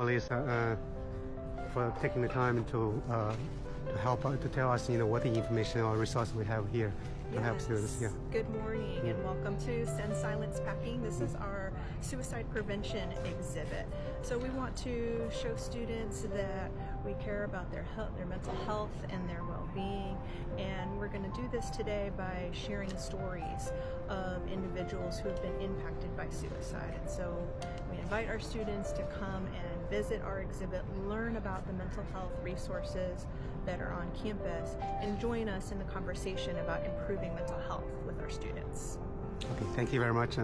Lisa, for taking the time to help to tell us, what the information or resource we have here to help students. Yeah. Good morning and welcome to Send Silence Packing. This is our suicide prevention exhibit. So we want to show students that we care about their health, their mental health and their well-being, and we're going to do this today by sharing stories of individuals who have been impacted by suicide. And so we invite our students to come and visit our exhibit, learn about the mental health resources that are on campus, and join us in the conversation about improving mental health with our students. Okay, thank you very much.